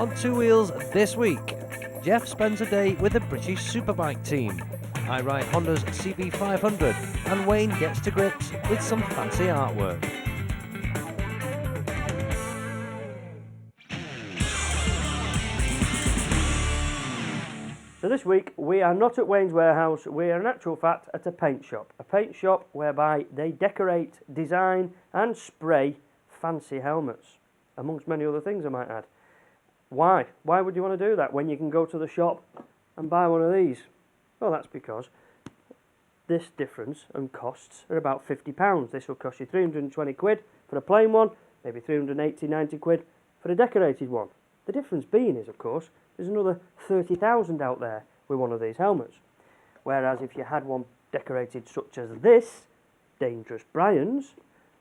On Two Wheels this week, Jeff spends a day with the British Superbike team. I ride Honda's CB500 and Wayne gets to grips with some fancy artwork. So this week we are not at Wayne's warehouse, we are in actual fact at a paint shop. A paint shop whereby they decorate, design and spray fancy helmets, amongst many other things I might add. Why? Why would you want to do that when you can go to the shop and buy one of these? Well, that's because this difference and costs are about £50. This will cost you 320 quid for a plain one, maybe 380, 90 quid for a decorated one. The difference being is, of course, there's another 30,000 out there with one of these helmets. Whereas if you had one decorated such as this, Dangerous Brian's,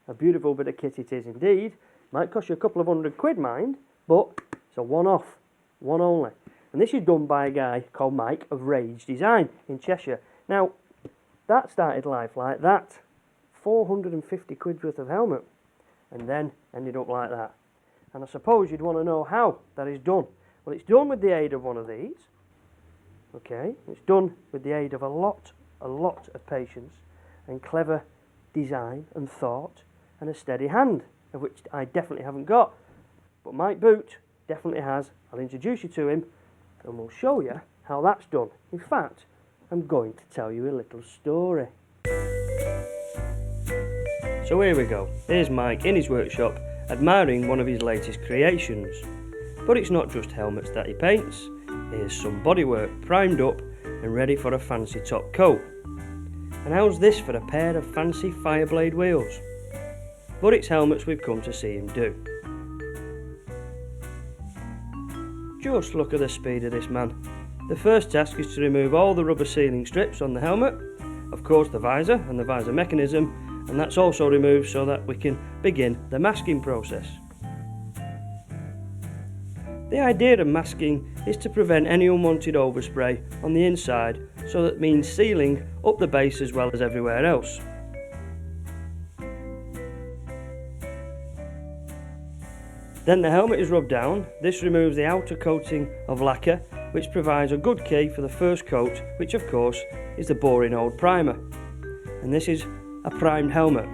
a beautiful bit of kit it is indeed, might cost you a couple of £100, mind, but it's a one-off, one only. And this is done by a guy called Mike of Rage Design in Cheshire. Now, that started life like that. 450 quid worth of helmet. And then ended up like that. And I suppose you'd want to know how that is done. Well, it's done with the aid of one of these. Okay, it's done with the aid of a lot of patience and clever design and thought and a steady hand, of which I definitely haven't got. But Mike Boot definitely has. I'll introduce you to him and we'll show you how that's done. In fact, I'm going to tell you a little story. So here we go. Here's Mike in his workshop admiring one of his latest creations. But it's not just helmets that he paints. Here's some bodywork primed up and ready for a fancy top coat. And how's this for a pair of fancy Fireblade wheels? But it's helmets we've come to see him do. Just look at the speed of this man. The first task is to remove all the rubber sealing strips on the helmet, of course the visor and the visor mechanism, and that's also removed so that we can begin the masking process. The idea of masking is to prevent any unwanted overspray on the inside, so that means sealing up the base as well as everywhere else. Then the helmet is rubbed down. This removes the outer coating of lacquer, which provides a good key for the first coat, which of course is the boring old primer. And this is a primed helmet.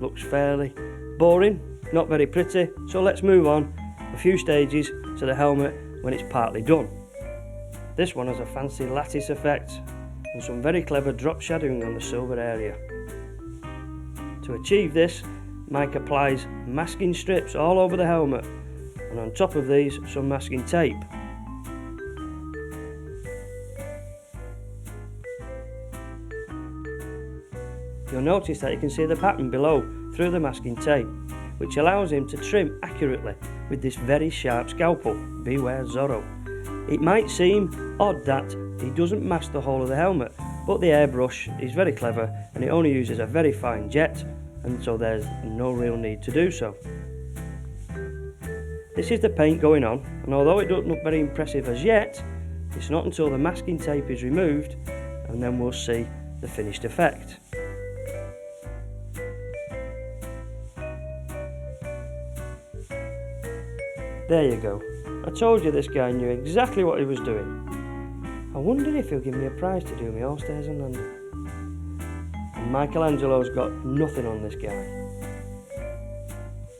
Looks fairly boring, not very pretty, so let's move on a few stages to the helmet when it's partly done. This one has a fancy lattice effect and some very clever drop shadowing on the silver area. To achieve this, Mike applies masking strips all over the helmet, and on top of these some masking tape. You'll notice that you can see the pattern below through the masking tape, which allows him to trim accurately with this very sharp scalpel. Beware Zorro. It might seem odd that he doesn't mask the whole of the helmet, but the airbrush is very clever and it only uses a very fine jet, and so there's no real need to do so. This is the paint going on, and although it doesn't look very impressive as yet, it's not until the masking tape is removed and then we'll see the finished effect. There you go. I told you this guy knew exactly what he was doing. I wonder if he'll give me a prize to do me all stairs and landing. And Michelangelo's got nothing on this guy.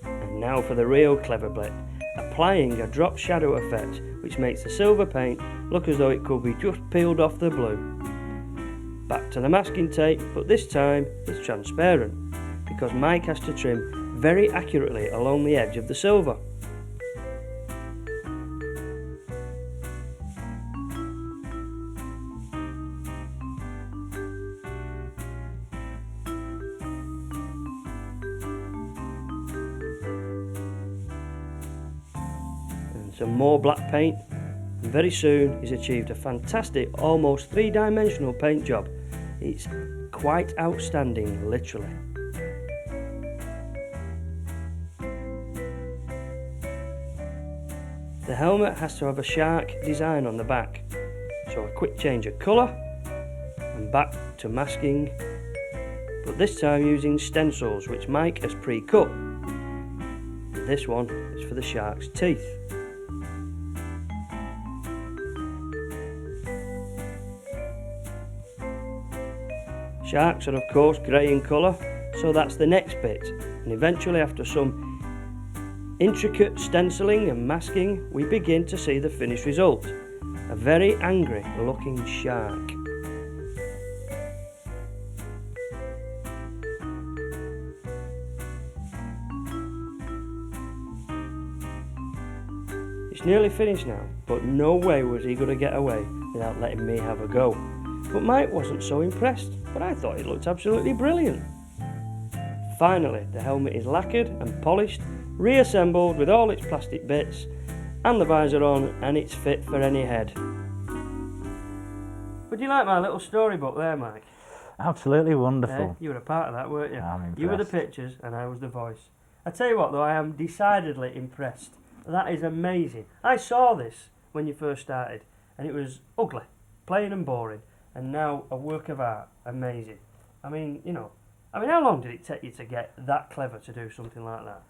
And now for the real clever bit. Applying a drop shadow effect, which makes the silver paint look as though it could be just peeled off the blue. Back to the masking tape, but this time it's transparent, because Mike has to trim very accurately along the edge of the silver. Some more black paint, and very soon he's achieved a fantastic, almost three-dimensional paint job. It's quite outstanding, literally. The helmet has to have a shark design on the back, so a quick change of colour and back to masking, but this time using stencils which Mike has pre-cut. This one is for the shark's teeth. Sharks are of course grey in colour, so that's the next bit, and eventually after some intricate stenciling and masking we begin to see the finished result. A very angry looking shark. It's nearly finished now, but no way was he going to get away without letting me have a go. But Mike wasn't so impressed, but I thought it looked absolutely brilliant. Finally, the helmet is lacquered and polished, reassembled with all its plastic bits, and the visor on, and it's fit for any head. Would you like my little storybook there, Mike? Absolutely wonderful. You were a part of that, weren't you? I'm impressed. You were the pictures and I was the voice. I tell you what though, I am decidedly impressed. That is amazing. I saw this when you first started and it was ugly, plain and boring, and now a work of art. Amazing. I mean, how long did it take you to get that clever to do something like that?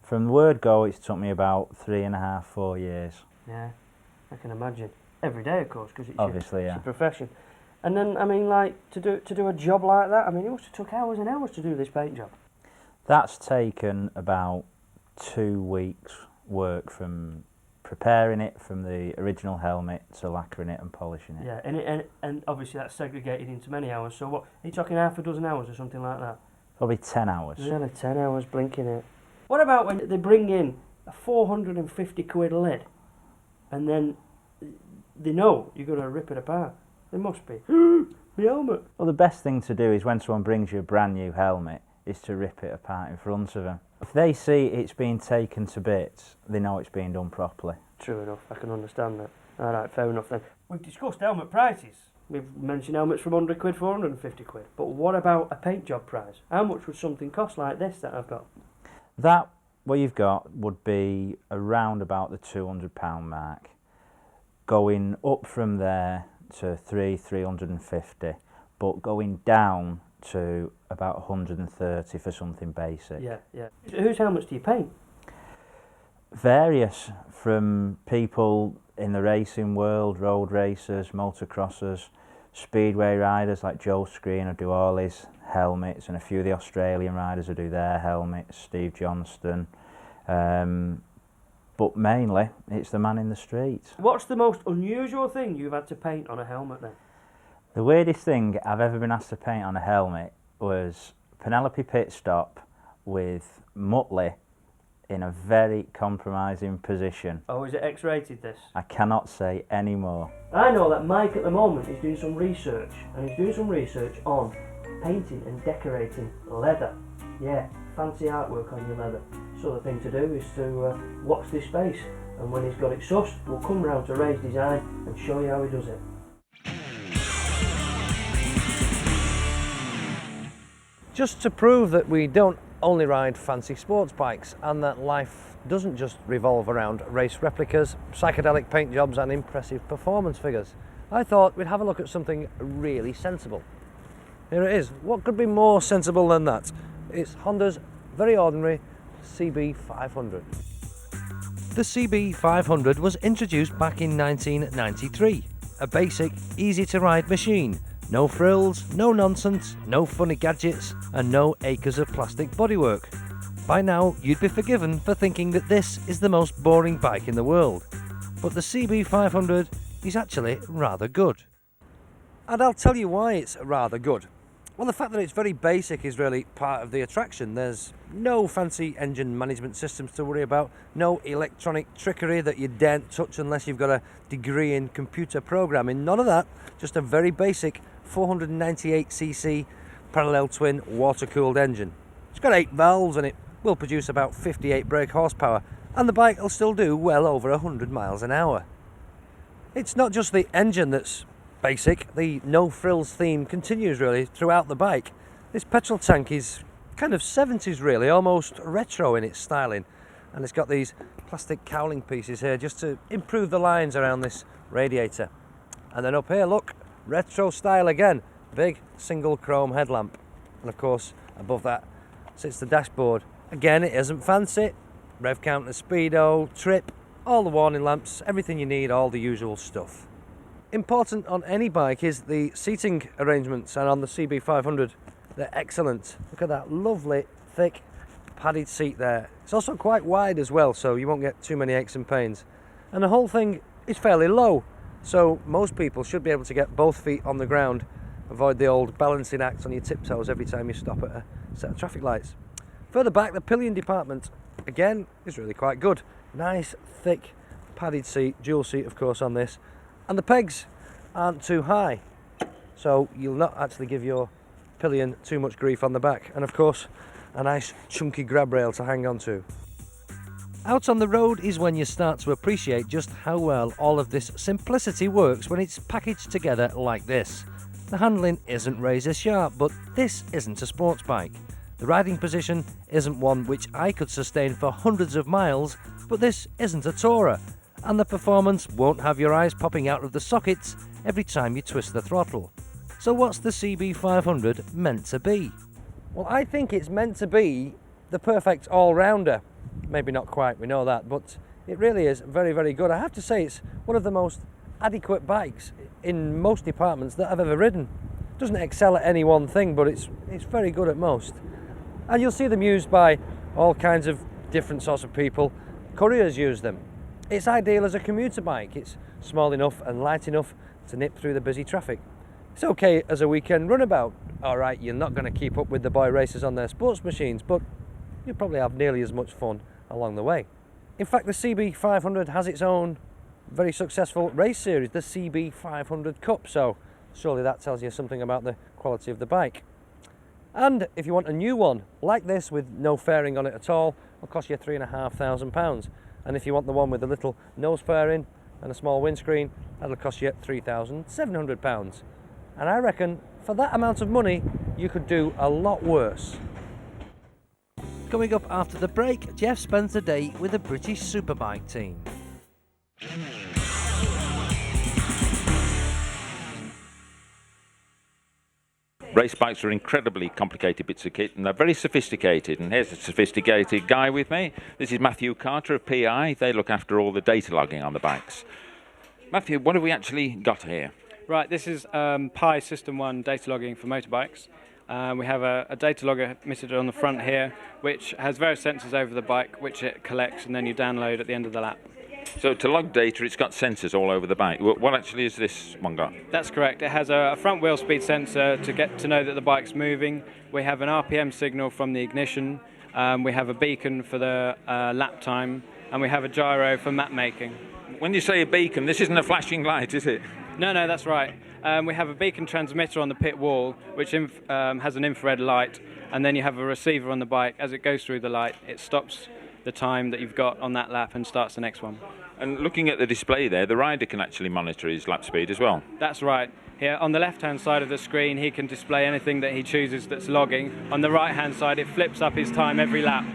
From the word go, it's took me about 3.5, 4 years. Yeah, I can imagine. Every day, of course, because it's Obviously, your profession. And then, to do a job like that, it must have took hours and hours to do this paint job. That's taken about 2 weeks work from preparing it from the original helmet to lacquering it and polishing it. Yeah, and obviously that's segregated into many hours. So what, are you talking half a dozen hours or something like that? Probably 10 hours. Really, 10 hours blinking it. What about when they bring in a 450 quid lid and then they know you're going to rip it apart? They must be. The helmet. Well, the best thing to do is when someone brings you a brand new helmet is to rip it apart in front of them. If they see it's being taken to bits, they know it's being done properly. True enough, I can understand that. Alright, fair enough then. We've discussed helmet prices. We've mentioned helmets from 100 quid, 450 quid. But what about a paint job price? How much would something cost like this that I've got? That, what you've got, would be around about the £200 mark. Going up from there to 350, but going down to about 130 for something basic. Yeah. Whose helmets do you paint? Various, from people in the racing world, road racers, motocrossers, speedway riders like Joe Screen who do all his helmets, and a few of the Australian riders who do their helmets, Steve Johnston. But mainly, it's the man in the street. What's the most unusual thing you've had to paint on a helmet then? The weirdest thing I've ever been asked to paint on a helmet was Penelope pit stop with Muttley in a very compromising position. Oh, is it X-rated this? I cannot say any more. I know that Mike at the moment is doing some research, and he's doing some research on painting and decorating leather. Yeah, fancy artwork on your leather. So the thing to do is to watch this space, and when he's got it sussed, we'll come round to Ray's Design and show you how he does it. Just to prove that we don't only ride fancy sports bikes and that life doesn't just revolve around race replicas, psychedelic paint jobs and impressive performance figures, I thought we'd have a look at something really sensible. Here it is. What could be more sensible than that? It's Honda's very ordinary CB500. The CB500 was introduced back in 1993. A basic, easy to ride machine. No frills, no nonsense, no funny gadgets, and no acres of plastic bodywork. By now, you'd be forgiven for thinking that this is the most boring bike in the world. But the CB500 is actually rather good. And I'll tell you why it's rather good. Well, the fact that it's very basic is really part of the attraction. There's no fancy engine management systems to worry about, no electronic trickery that you daren't touch unless you've got a degree in computer programming. None of that, just a very basic 498cc parallel twin water-cooled engine. It's got 8 valves and it will produce about 58 brake horsepower, and the bike will still do well over 100 miles an hour. It's not just the engine that's basic, the no-frills theme continues really throughout the bike. This petrol tank is kind of 70s really, almost retro in its styling, and it's got these plastic cowling pieces here just to improve the lines around this radiator. And then up here, look, retro style again, big single chrome headlamp, and of course above that sits the dashboard. Again, it isn't fancy, rev counter, speedo, trip, all the warning lamps, everything you need, all the usual stuff. important on any bike is the seating arrangements, and on the CB500 they're excellent. Look at that lovely thick padded seat there. It's also quite wide as well, so you won't get too many aches and pains. And the whole thing is fairly low, so most people should be able to get both feet on the ground, avoid the old balancing act on your tiptoes every time you stop at a set of traffic lights. Further back, the pillion department again is really quite good. Nice thick padded seat, dual seat of course on this, and the pegs aren't too high, so you'll not actually give your pillion too much grief on the back, and of course a nice chunky grab rail to hang on to. Out on the road is when you start to appreciate just how well all of this simplicity works when it's packaged together like this. The handling isn't razor sharp, but this isn't a sports bike. The riding position isn't one which I could sustain for hundreds of miles, but this isn't a tourer, and the performance won't have your eyes popping out of the sockets every time you twist the throttle. So what's the CB500 meant to be? Well, I think it's meant to be the perfect all-rounder. Maybe not quite, we know that, but it really is very, very good. I have to say it's one of the most adequate bikes in most departments that I've ever ridden. It doesn't excel at any one thing, but it's very good at most. And you'll see them used by all kinds of different sorts of people. Couriers use them. It's ideal as a commuter bike. It's small enough and light enough to nip through the busy traffic. It's okay as a weekend runabout. All right, you're not going to keep up with the boy racers on their sports machines, but you'll probably have nearly as much fun along the way. In fact, the CB500 has its own very successful race series, the CB500 Cup, so surely that tells you something about the quality of the bike. And if you want a new one like this with no fairing on it at all, it'll cost you £3,500. And if you want the one with a little nose fairing and a small windscreen, that'll cost you £3,700. And I reckon for that amount of money, you could do a lot worse. Coming up after the break, Jeff spends the day with the British Superbike team. Race bikes are incredibly complicated bits of kit, and they're very sophisticated. And here's a sophisticated guy with me. This is Matthew Carter of PI. They look after all the data logging on the bikes. Matthew, what have we actually got here? Right, this is Pi System 1 data logging for motorbikes. We have a data logger fitted on the front here, which has various sensors over the bike, which it collects and then you download at the end of the lap. So to log data, it's got sensors all over the bike. What actually is this one got? That's correct. It has a front wheel speed sensor to get to know that the bike's moving. We have an RPM signal from the ignition. We have a beacon for the lap time, and we have a gyro for map making. When you say a beacon, this isn't a flashing light, is it? No, that's right. We have a beacon transmitter on the pit wall, which has an infrared light, and then you have a receiver on the bike. As it goes through the light, it stops the time that you've got on that lap and starts the next one. And looking at the display there, the rider can actually monitor his lap speed as well. That's right. Here on the left-hand side of the screen, he can display anything that he chooses that's logging. On the right-hand side, it flips up his time every lap.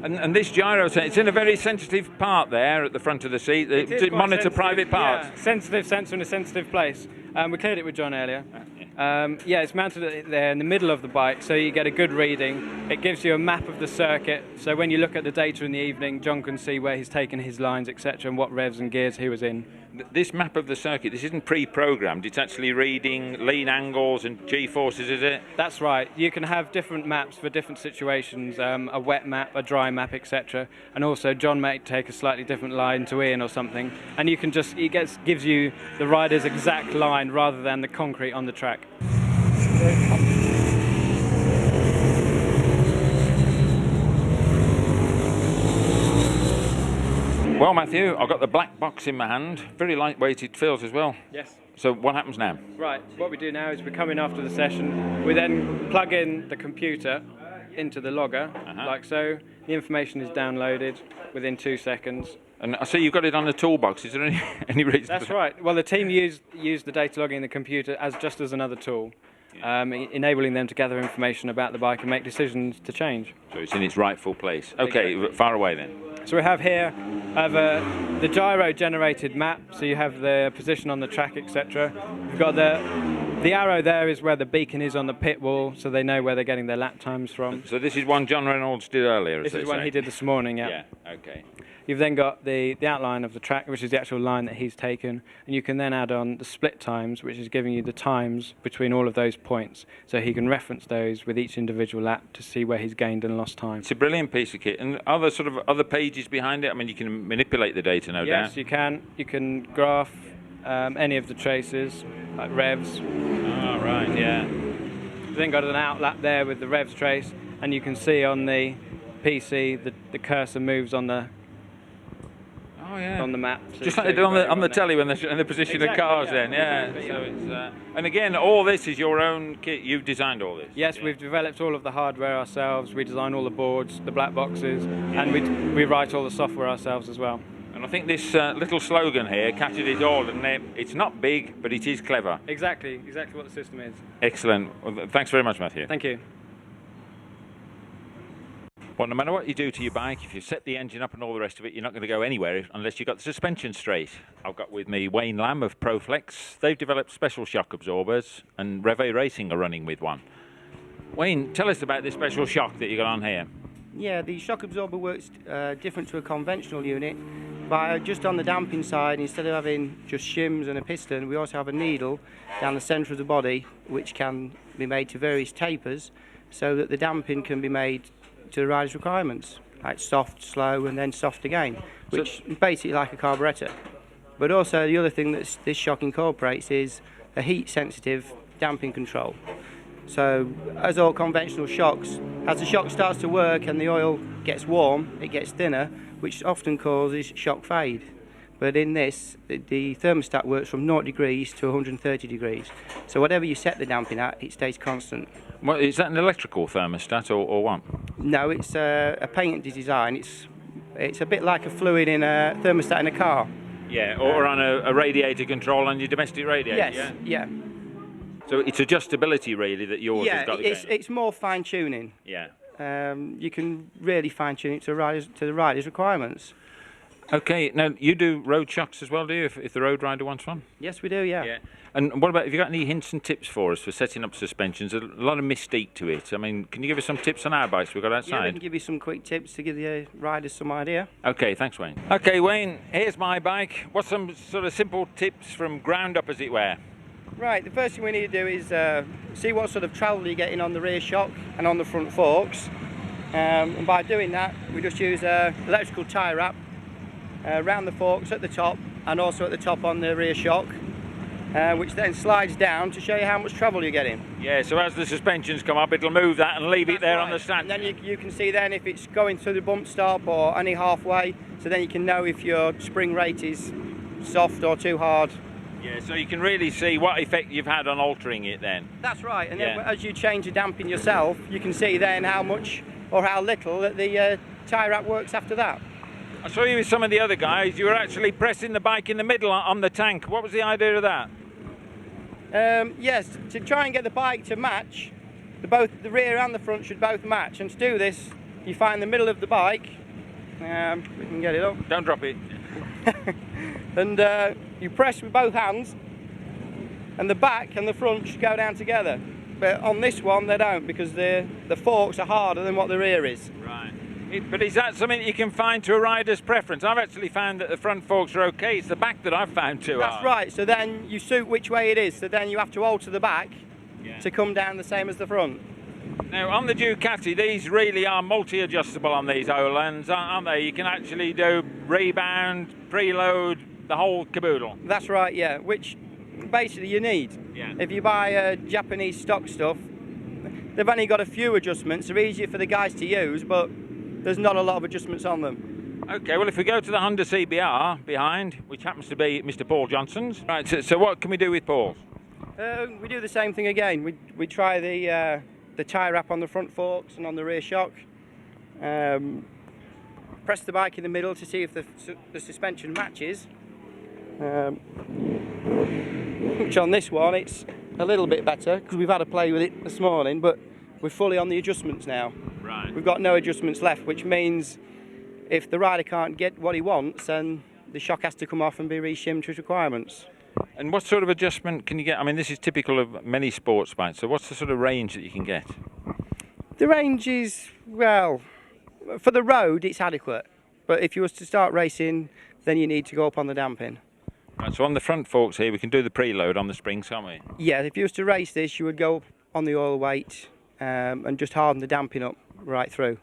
And this gyro, it's in a very sensitive part there at the front of the seat. To monitor private parts. Yeah, sensitive sensor in a sensitive place. We cleared it with John earlier. Yeah, it's mounted there in the middle of the bike, so you get a good reading. It gives you a map of the circuit, so when you look at the data in the evening, John can see where he's taken his lines, etc., and what revs and gears he was in. This map of the circuit, this isn't pre-programmed, it's actually reading lean angles and G-forces, is it? That's right. You can have different maps for different situations, a wet map, a dry map, etc. And also John may take a slightly different line to Ian or something, and you can just, gives you the rider's exact line rather than the concrete on the track. Well, Matthew, I've got the black box in my hand. Very lightweight it feels as well. Yes. So what happens now? Right, what we do now is we come in after the session. We then plug in the computer into the logger, like so. The information is downloaded within 2 seconds. And I see you've got it on the toolbox. Is there any reason? That's right. Well, the team used the data logging in the computer just as another tool. Enabling them to gather information about the bike and make decisions to change. So it's in its rightful place. Okay, exactly. Far away then. So we have here the gyro generated map, so you have the position on the track, etc. We've got the The arrow there is where the beacon is on the pit wall, so they know where they're getting their lap times from. So this is one John Reynolds did earlier, This is one he did this morning, yeah. Yeah, okay. You've then got the outline of the track, which is the actual line that he's taken, and you can then add on the split times, which is giving you the times between all of those points, so he can reference those with each individual lap to see where he's gained and lost time. It's a brilliant piece of kit. And are there sort of other pages behind it? I mean, you can manipulate the data, no doubt. Yes, you can. You can graph any of the traces, like revs. Oh, right, yeah. You've then got an outlap there with the revs trace, and you can see on the PC the cursor moves on the on the map. Just like they do on the telly when they're in the position of cars then, yeah. Exactly, So it's, and again, all this is your own kit. You've designed all this? Yes, we've developed all of the hardware ourselves. We design all the boards, the black boxes, and we write all the software ourselves as well. And I think this little slogan here captured it all, and it's not big, but it is clever. Exactly what the system is. Excellent. Well, thanks very much, Matthew. Thank you. Well, no matter what you do to your bike, if you set the engine up and all the rest of it, you're not going to go anywhere unless you've got the suspension straight. I've got with me Wayne Lamb of Proflex. They've developed special shock absorbers, and Reve Racing are running with one. Wayne, tell us about this special shock that you got on here. Yeah, the shock absorber works different to a conventional unit. By just on the damping side, instead of having just shims and a piston, we also have a needle down the centre of the body, which can be made to various tapers, so that the damping can be made to the rider's requirements, like soft, slow, and then soft again, which is basically like a carburettor. But also the other thing that this shock incorporates is a heat-sensitive damping control. So, as all conventional shocks, as the shock starts to work and the oil gets warm, it gets thinner, which often causes shock fade. But in this, the thermostat works from 0 degrees to 130 degrees. So whatever you set the damping at, it stays constant. Well, is that an electrical thermostat or what? No, it's a patented design. It's a bit like a fluid in a thermostat in a car. Yeah, or on a radiator control on your domestic radiator. Yes, yeah. So it's adjustability really that yours has got. It's more fine tuning. Yeah. You can really fine tune it to the rider's requirements. Okay, now you do road shocks as well, do you? If the road rider wants one. Yes, we do. Yeah. Yeah. And what about, have you got any hints and tips for us for setting up suspensions? A lot of mystique to it. I mean, can you give us some tips on our bikes we've got outside? Yeah, we can give you some quick tips to give the riders some idea. Okay, thanks, Wayne. Okay, Wayne, here's my bike. What's some sort of simple tips from ground up, as it were? Right, the first thing we need to do is see what sort of travel you're getting on the rear shock and on the front forks. And by doing that, we just use electrical tie wrap around the forks at the top and also at the top on the rear shock. Which then slides down to show you how much travel you're getting. Yeah, so as the suspensions come up, it'll move that and leave it there right on the stand. And then you can see then if it's going through the bump stop or only halfway, so then you can know if your spring rate is soft or too hard. Yeah, so you can really see what effect you've had on altering it then. That's right, and then as you change the damping yourself, you can see then how much or how little that the tie wrap works after that. I saw you with some of the other guys, you were actually pressing the bike in the middle on the tank. What was the idea of that? Yes, to try and get the bike to match, the rear and the front should both match, and to do this you find the middle of the bike, we can get it up. Don't drop it. And you press with both hands and the back and the front should go down together. But on this one they don't, because the forks are harder than what the rear is. Right. But is that something that you can find to a rider's preference? I've actually found that the front forks are okay, it's the back that I've found too hard. That's right, so then you suit which way it is, so then you have to alter the back to come down the same as the front. Now on the Ducati, these really are multi-adjustable on these Olands, aren't they? You can actually do rebound, preload, the whole caboodle. That's right, yeah, which basically you need. Yeah. If you buy Japanese stock stuff, they've only got a few adjustments, they're easier for the guys to use, but there's not a lot of adjustments on them. Okay, well if we go to the Honda CBR behind, which happens to be Mr. Paul Johnston's. Right, so what can we do with Paul's? We do the same thing again. We try the tie wrap on the front forks and on the rear shock. Press the bike in the middle to see if the suspension matches. Which on this one it's a little bit better because we've had a play with it this morning, but we're fully on the adjustments now. Right. We've got no adjustments left, which means if the rider can't get what he wants, then the shock has to come off and be re-shimmed to his requirements. And what sort of adjustment can you get? I mean, this is typical of many sports bikes, so what's the sort of range that you can get? The range is, well, for the road it's adequate, but if you was to start racing, then you need to go up on the damping. Right, so on the front forks here, we can do the preload on the springs, can't we? Yeah, if you was to race this, you would go up on the oil weight and just harden the damping up right through.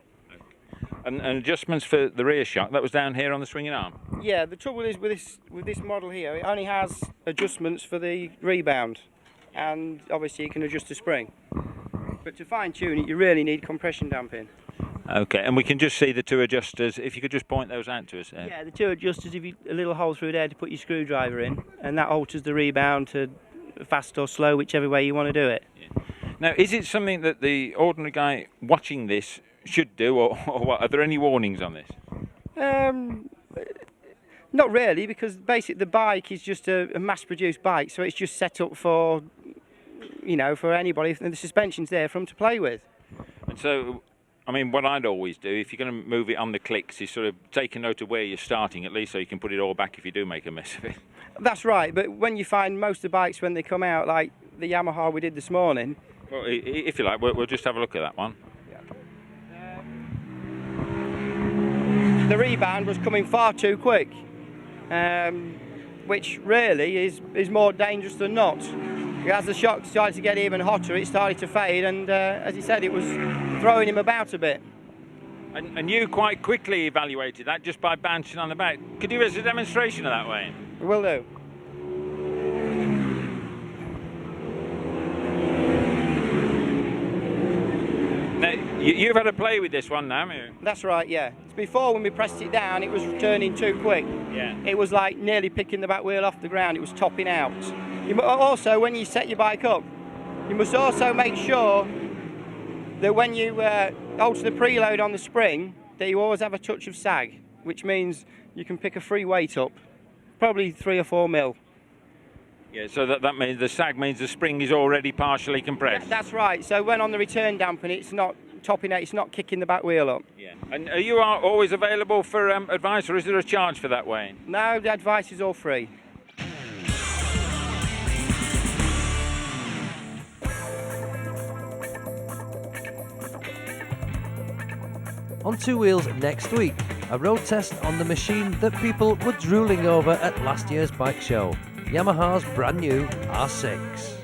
And adjustments for the rear shock, that was down here on the swinging arm? Yeah, the trouble is with this model here, it only has adjustments for the rebound, and obviously you can adjust the spring. But to fine tune it, you really need compression damping. Okay, and we can just see the two adjusters, if you could just point those out to us there. Yeah, the two adjusters, if you a little hole through there to put your screwdriver in, and that alters the rebound to fast or slow, whichever way you want to do it. Yeah. Now, is it something that the ordinary guy watching this should do, or what? Are there any warnings on this? Not really, because basically the bike is just a mass-produced bike, so it's just set up for, you know, for anybody, and the suspension's there for them to play with. And so, I mean, what I'd always do, if you're going to move it on the clicks, is sort of take a note of where you're starting, at least so you can put it all back if you do make a mess of it. That's right, but when you find most of the bikes when they come out, like the Yamaha we did this morning. Well, if you like, we'll just have a look at that one. The rebound was coming far too quick, which really is more dangerous than not. As the shock started to get even hotter, it started to fade, and as he said, it was throwing him about a bit. And you quite quickly evaluated that just by bouncing on the back. Could you give us a demonstration of that, Wayne? Will do. Now, you've had a play with this one now, haven't you? That's right, yeah. Before, when we pressed it down, it was turning too quick. Yeah. It was like nearly picking the back wheel off the ground. It was topping out. Also, when you set your bike up, you must also make sure that when you alter the preload on the spring, that you always have a touch of sag, which means you can pick a free weight up, probably 3 or 4 mil. Yeah, so that means the sag means the spring is already partially compressed. That's right. So when on the return dampen, it's not topping out, it's not kicking the back wheel up. Yeah. And are you always available for advice, or is there a charge for that, Wayne? No, the advice is all free. On Two Wheels next week, a road test on the machine that people were drooling over at last year's bike show, Yamaha's brand new R6.